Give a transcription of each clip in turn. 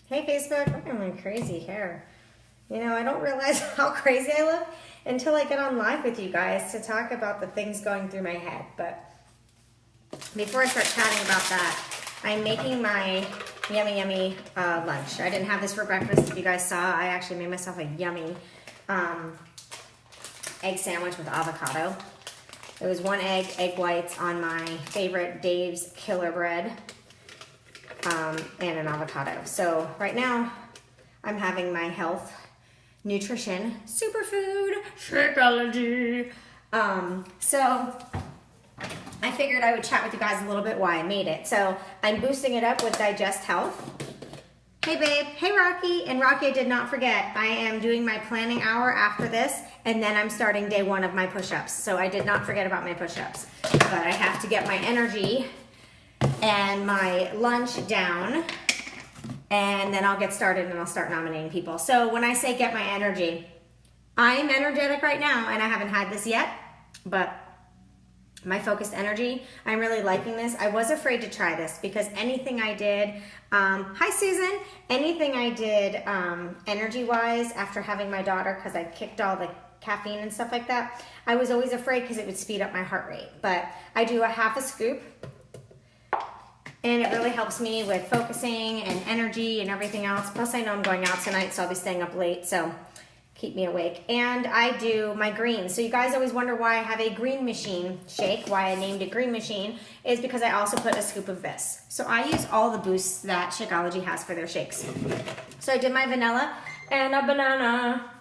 Hey Facebook, look at my crazy hair. You know, I don't realize how crazy I look until I get on live with you guys to talk about the things going through my head. But before I start chatting about that, I'm making my yummy lunch. I didn't have this for breakfast. If you guys saw, I actually made myself a yummy egg sandwich with avocado. It was 1 egg, egg whites on my favorite Dave's Killer Bread, and an avocado. So right now, I'm having my health, nutrition, superfood, Shakeology. So I figured I would chat with you guys a little bit why I made it. So I'm boosting it up with Digest Health. Hey babe, hey Rocky, and Rocky, I did not forget, I am doing my planning hour after this, and then I'm starting day 1 of my push-ups. So I did not forget about my push-ups, but I have to get my energy and my lunch down, and then I'll get started and I'll start nominating people. So when I say get my energy, I am energetic right now, and I haven't had this yet, but my focused energy, I'm really liking this. I was afraid to try this because anything I did, hi Susan, anything I did energy-wise after having my daughter, because I kicked all the caffeine and stuff like that, I was always afraid because it would speed up my heart rate. But I do a half a scoop, and it really helps me with focusing and energy and everything else. Plus I know I'm going out tonight, so I'll be staying up late, so keep me awake. And I do my greens. So you guys always wonder why I have a green machine shake, why I named it green machine, is because I also put a scoop of this. So I use all the boosts that Shakeology has for their shakes. So I did my vanilla and a banana,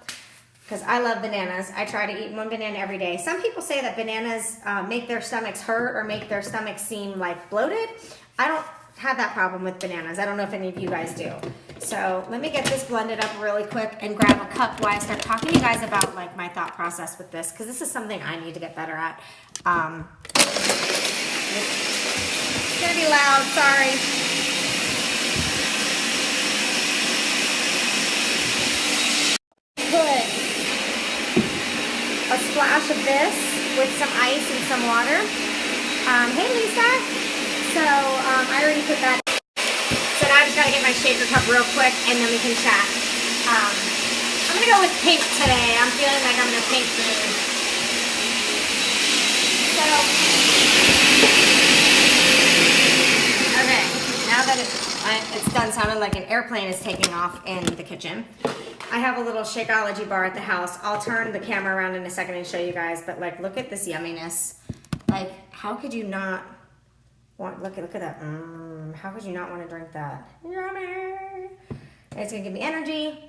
because I love bananas. I try to eat 1 banana every day. Some people say that bananas make their stomachs hurt or make their stomachs seem like bloated. I don't have that problem with bananas. I don't know if any of you guys do. So let me get this blended up really quick and grab a cup while I start talking to you guys about like my thought process with this, because this is something I need to get better at. It's gonna be loud, sorry. Put a splash of this with some ice and some water. Hey Lisa. So I already put that. So now I just gotta get my shaker cup real quick and then we can chat. I'm gonna go with pink today. I'm feeling like I'm in a pink mood. So, okay, now that it's done sounding like an airplane is taking off in the kitchen, I have a little Shakeology bar at the house. I'll turn the camera around in a second and show you guys, but like, look at this yumminess. Like, how could you not look at that. How could you not want to drink that? Yummy. It's gonna give me energy,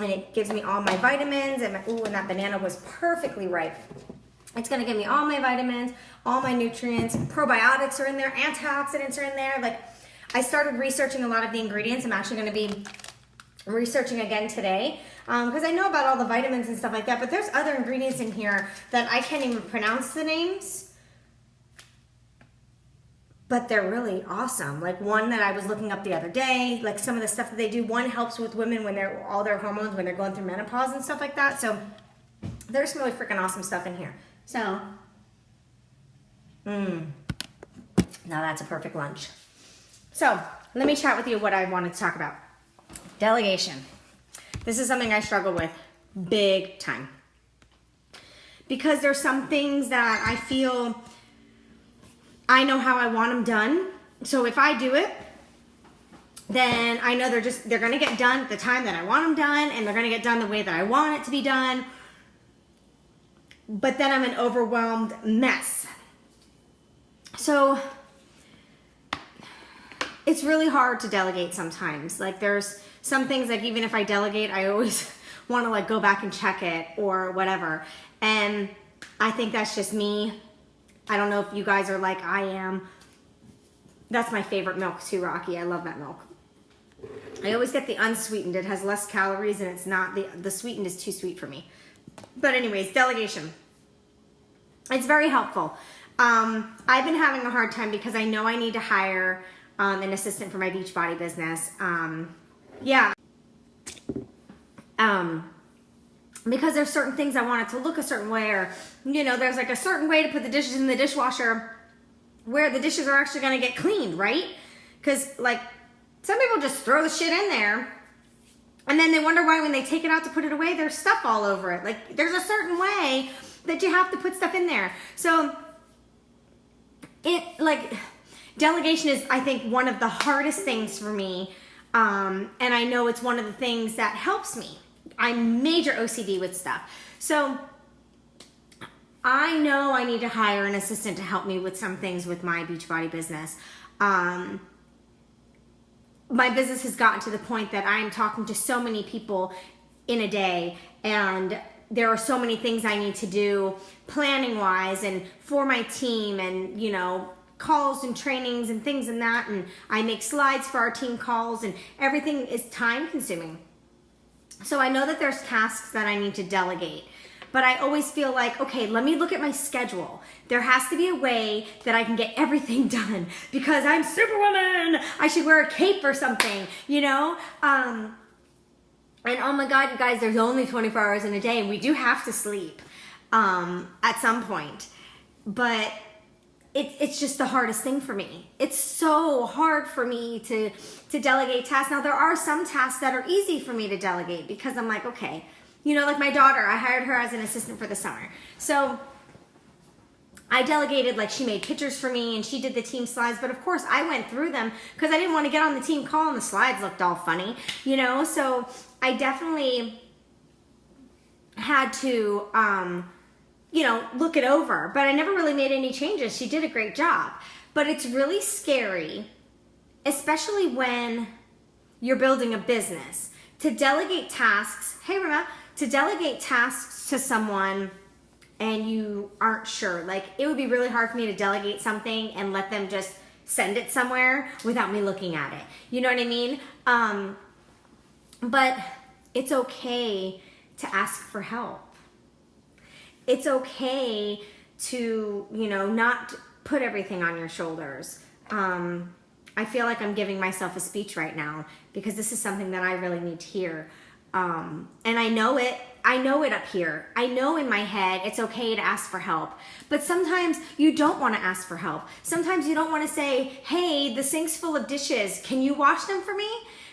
and it gives me all my vitamins. And and that banana was perfectly ripe. It's gonna give me all my vitamins, all my nutrients. Probiotics are in there, antioxidants are in there. Like, I started researching a lot of the ingredients. I'm actually gonna be researching again today because I know about all the vitamins and stuff like that. But there's other ingredients in here that I can't even pronounce the names, but they're really awesome. Like one that I was looking up the other day, like some of the stuff that they do, one helps with women when they're, all their hormones, when they're going through menopause and stuff like that. So there's some really freaking awesome stuff in here. So, now that's a perfect lunch. So let me chat with you what I wanted to talk about. Delegation. This is something I struggle with big time. Because there's some things that I feel I know how I want them done. So if I do it, then I know they're gonna get done at the time that I want them done, and they're gonna get done the way that I want it to be done. But then I'm an overwhelmed mess. So it's really hard to delegate sometimes. Like there's some things, like even if I delegate, I always want to like go back and check it or whatever. And I think that's just me. I don't know if you guys are like I am. That's my favorite milk too, Rocky. I love that milk. I always get the unsweetened. It has less calories and it's not, the sweetened is too sweet for me. But anyways, delegation. It's very helpful. I've been having a hard time because I know I need to hire an assistant for my Beachbody business. Because there's certain things I want it to look a certain way, or, you know, there's like a certain way to put the dishes in the dishwasher where the dishes are actually going to get cleaned, right? Because like Some people just throw the shit in there and then they wonder why when they take it out to put it away, there's stuff all over it. Like, there's a certain way that you have to put stuff in there. So delegation is, I think, one of the hardest things for me. And I know it's one of the things that helps me. I'm major OCD with stuff. So I know I need to hire an assistant to help me with some things with my Beachbody business. My business has gotten to the point that I'm talking to so many people in a day, and there are so many things I need to do planning wise and for my team, and calls and trainings and things and that, and I make slides for our team calls, and everything is time consuming. So I know that there's tasks that I need to delegate, but I always feel like, okay, let me look at my schedule. There has to be a way that I can get everything done because I'm Superwoman. I should wear a cape or something, And oh my God, you guys, there's only 24 hours in a day, and we do have to sleep at some point. But it's just the hardest thing for me. It's so hard for me to delegate tasks. Now, there are some tasks that are easy for me to delegate because I'm like, okay, like my daughter, I hired her as an assistant for the summer. So I delegated, like, she made pictures for me and she did the team slides, but of course I went through them because I didn't want to get on the team call and the slides looked all funny, so I definitely had to, look it over, but I never really made any changes. She did a great job, but it's really scary, especially when you're building a business, to delegate tasks. Hey, Rima, to delegate tasks to someone and you aren't sure. Like, it would be really hard for me to delegate something and let them just send it somewhere without me looking at it. You know what I mean? But it's okay to ask for help. It's okay to, not put everything on your shoulders. I feel like I'm giving myself a speech right now because this is something that I really need to hear. And I know it up here. I know in my head it's okay to ask for help. But sometimes you don't want to ask for help. Sometimes you don't want to say, hey, the sink's full of dishes. Can you wash them for me?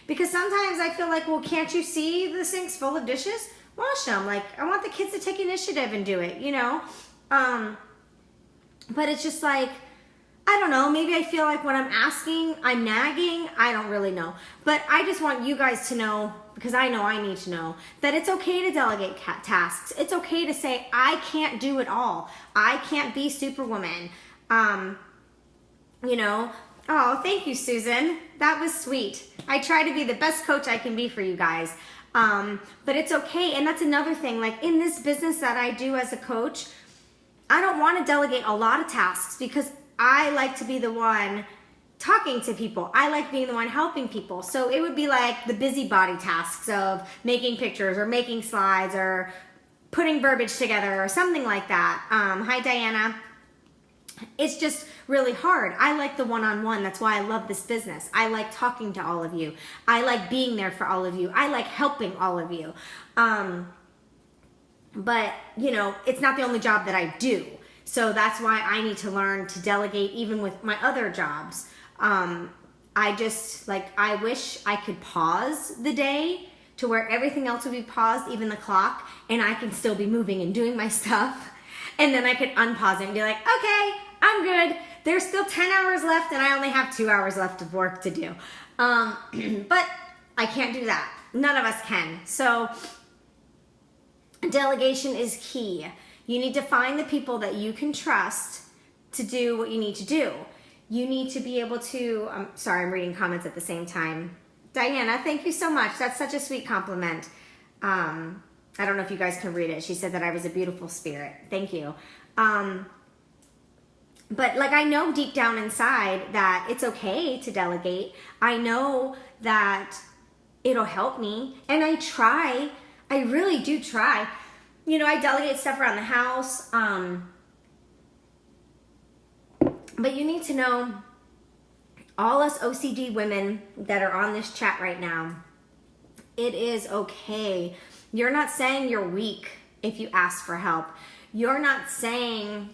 Because sometimes I feel like, well, can't you see the sink's full of dishes? Wash them. Like, I want the kids to take initiative and do it, But it's just like, I don't know, maybe I feel like when I'm asking, I'm nagging. I don't really know. But I just want you guys to know, because I know I need to know, that it's okay to delegate tasks. It's okay to say, I can't do it all. I can't be Superwoman. Oh, thank you, Susan. That was sweet. I try to be the best coach I can be for you guys. But it's okay. And that's another thing, like in this business that I do as a coach, I don't want to delegate a lot of tasks because I like to be the one talking to people. I like being the one helping people. So it would be like the busybody tasks of making pictures or making slides or putting verbiage together or something like that. Hi, Diana. It's just really hard. I like the one-on-one. That's why I love this business. I like talking to all of you. I like being there for all of you. I like helping all of you. But, it's not the only job that I do. So that's why I need to learn to delegate even with my other jobs. I wish I could pause the day to where everything else would be paused, even the clock, and I can still be moving and doing my stuff. And then I could unpause it and be like, okay, I'm good. There's still 10 hours left and I only have 2 hours left of work to do. But I can't do that. None of us can. So delegation is key. You need to find the people that you can trust to do what you need to do. You need to be able to, sorry, I'm reading comments at the same time. Diana, thank you so much. That's such a sweet compliment. I don't know if you guys can read it. She said that I was a beautiful spirit. Thank you. But I know deep down inside that it's okay to delegate. I know that it'll help me. And I try. I really do try. I delegate stuff around the house. But you need to know, all us OCD women that are on this chat right now, it is okay. You're not saying you're weak if you ask for help. You're not saying,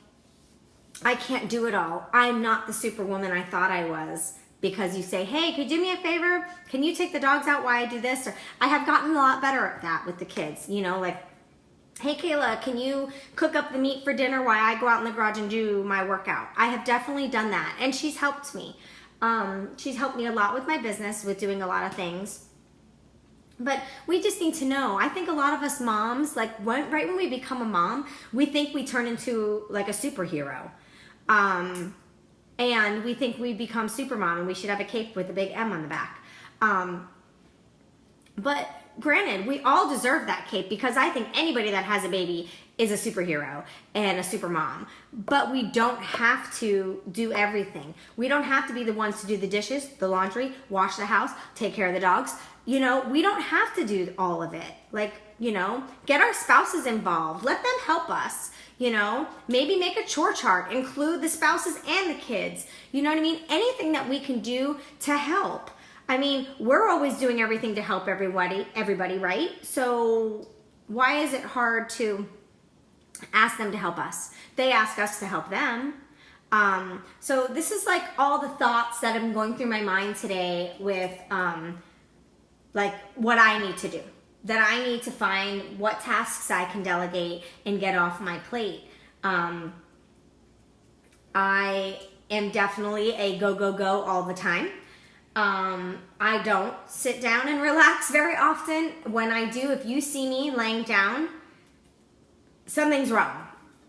I can't do it all. I'm not the Superwoman I thought I was. because you say, hey, could you do me a favor? Can you take the dogs out while I do this? Or I have gotten a lot better at that with the kids, you know, like, hey, Kayla, can you cook up the meat for dinner while I go out in the garage and do my workout? I have definitely done that, and she's helped me. She's helped me a lot with my business, with doing a lot of things. But we just need to know. I think a lot of us moms, like right when we become a mom, we think we turn into like a superhero. And we think we become super mom and we should have a cape with a big M on the back. But granted, we all deserve that cape, because I think anybody that has a baby is a superhero and a super mom. But we don't have to do everything. We don't have to be the ones to do the dishes, the laundry, wash the house, take care of the dogs. You know, we don't have to do all of it. Like, you know, get our spouses involved. Let them help us. You know, maybe make a chore chart, include the spouses and the kids. You know what I mean? Anything that we can do to help. I mean, we're always doing everything to help everybody, right? So why is it hard to ask them to help us? They ask us to help them. So this is like all the thoughts that I'm going through my mind today with like what I need to do. That I need to find what tasks I can delegate and get off my plate. I am definitely a go, go, go all the time. I don't sit down and relax very often. When I do, if you see me laying down, something's wrong.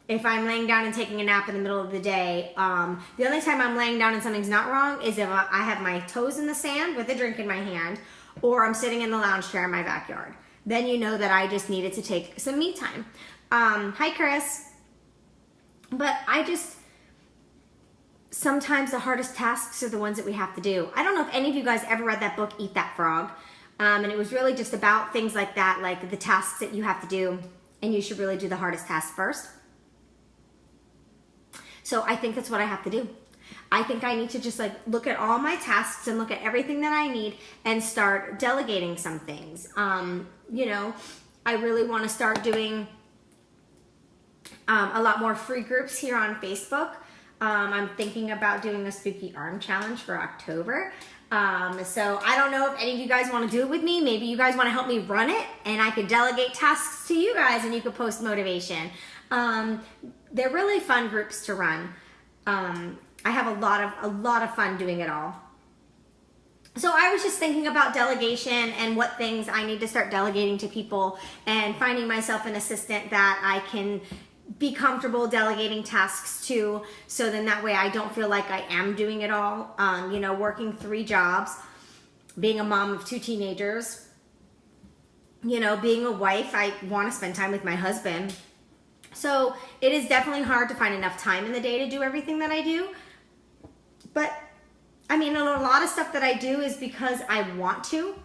If I'm laying down and taking a nap in the middle of the day, the only time I'm laying down and something's not wrong is if I have my toes in the sand with a drink in my hand, or I'm sitting in the lounge chair in my backyard. Then you know that I just needed to take some me time. Hi, Chris. But sometimes the hardest tasks are the ones that we have to do. I don't know if any of you guys ever read that book, Eat That Frog. And it was really just about things like that, like the tasks that you have to do, and you should really do the hardest task first. So I think that's what I have to do. I think I need to just like look at all my tasks and look at everything that I need and start delegating some things. You know, I really want to start doing a lot more free groups here on Facebook. I'm thinking about doing a spooky arm challenge for October. So I don't know if any of you guys want to do it with me. Maybe you guys want to help me run it, and I could delegate tasks to you guys and you could post motivation. They're really fun groups to run. I have a lot of fun doing it all. So I was just thinking about delegation and what things I need to start delegating to people, and finding myself an assistant that I can be comfortable delegating tasks to, so then that way I don't feel like I am doing it all. You know, working 3 jobs, being a mom of 2 teenagers, you know, being a wife, I want to spend time with my husband. So it is definitely hard to find enough time in the day to do everything that I do. But I mean, a lot of stuff that I do is because I want to.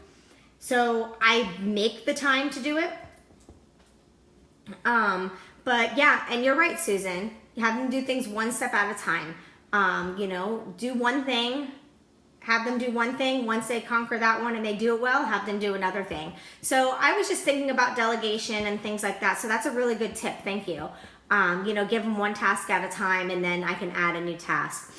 So I make the time to do it. But yeah, and you're right, Susan. You have them do things one step at a time. You know, do one thing, have them do one thing. Once they conquer that one and they do it well, have them do another thing. So I was just thinking about delegation and things like that. So that's a really good tip. Thank you. You know, give them one task at a time, and then I can add a new task.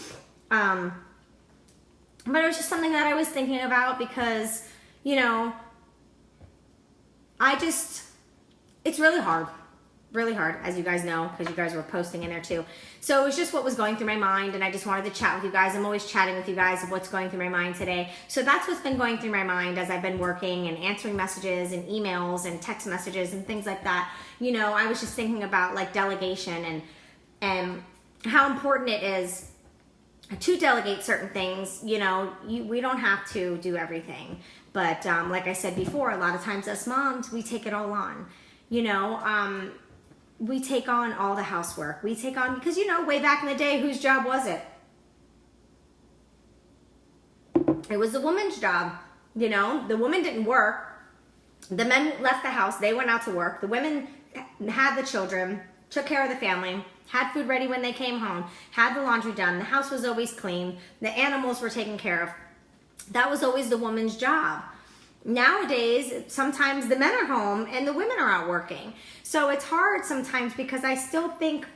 But it was just something that I was thinking about because, you know, it's really hard, as you guys know, because you guys were posting in there too. So it was just what was going through my mind, and I just wanted to chat with you guys. I'm always chatting with you guys of what's going through my mind today. So that's what's been going through my mind as I've been working and answering messages and emails and text messages and things like that. You know, I was just thinking about like delegation and how important it is to delegate certain things. You know, we don't have to do everything. But like I said before, a lot of times us moms, we take it all on. You know, we take on all the housework. We take on, because, you know, way back in the day, whose job was it? It was the woman's job. You know, the woman didn't work. The men left the house. They went out to work. The women had the children, took care of the family, had food ready when they came home, had the laundry done. The house was always clean. The animals were taken care of. That was always the woman's job. Nowadays, sometimes the men are home and the women are out working. So it's hard sometimes because I still think,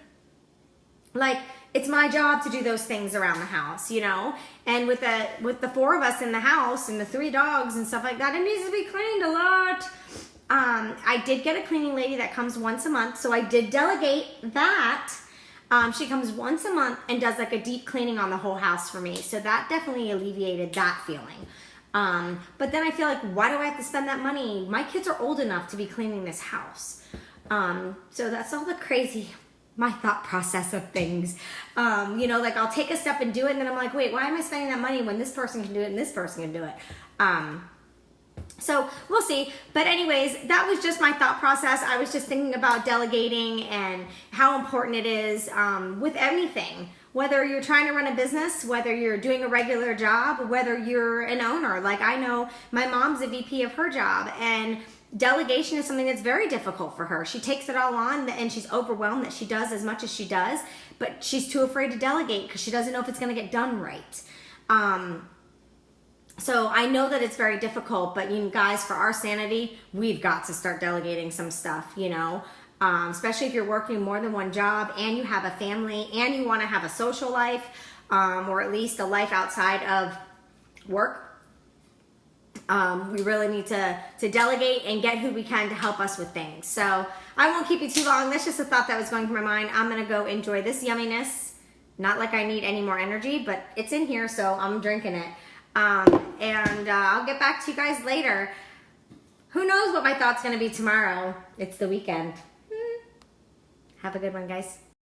like, it's my job to do those things around the house, you know? And with the 4 of us in the house and the 3 dogs and stuff like that, it needs to be cleaned a lot. I did get a cleaning lady that comes once a month, so I did delegate that. She comes once a month and does like a deep cleaning on the whole house for me. So that definitely alleviated that feeling. But then I feel like, why do I have to spend that money? My kids are old enough to be cleaning this house. So that's all the crazy, my thought process of things. You know, like I'll take a step and do it, and then I'm like, wait, why am I spending that money when this person can do it and this person can do it? So we'll see. But anyways, that was just my thought process. I was just thinking about delegating and how important it is with anything. Whether you're trying to run a business, whether you're doing a regular job, whether you're an owner. Like I know my mom's a VP of her job, and delegation is something that's very difficult for her. She takes it all on and she's overwhelmed that she does as much as she does, but she's too afraid to delegate because she doesn't know if it's going to get done right. So I know that it's very difficult, but you guys, for our sanity, we've got to start delegating some stuff, you know, especially if you're working more than one job and you have a family and you want to have a social life, or at least a life outside of work. We really need to delegate and get who we can to help us with things. So I won't keep you too long. That's just a thought that was going through my mind. I'm going to go enjoy this yumminess. Not like I need any more energy, but it's in here, so I'm drinking it. I'll get back to you guys later. Who knows what my thought's going to be tomorrow? It's the weekend. Have a good one, guys.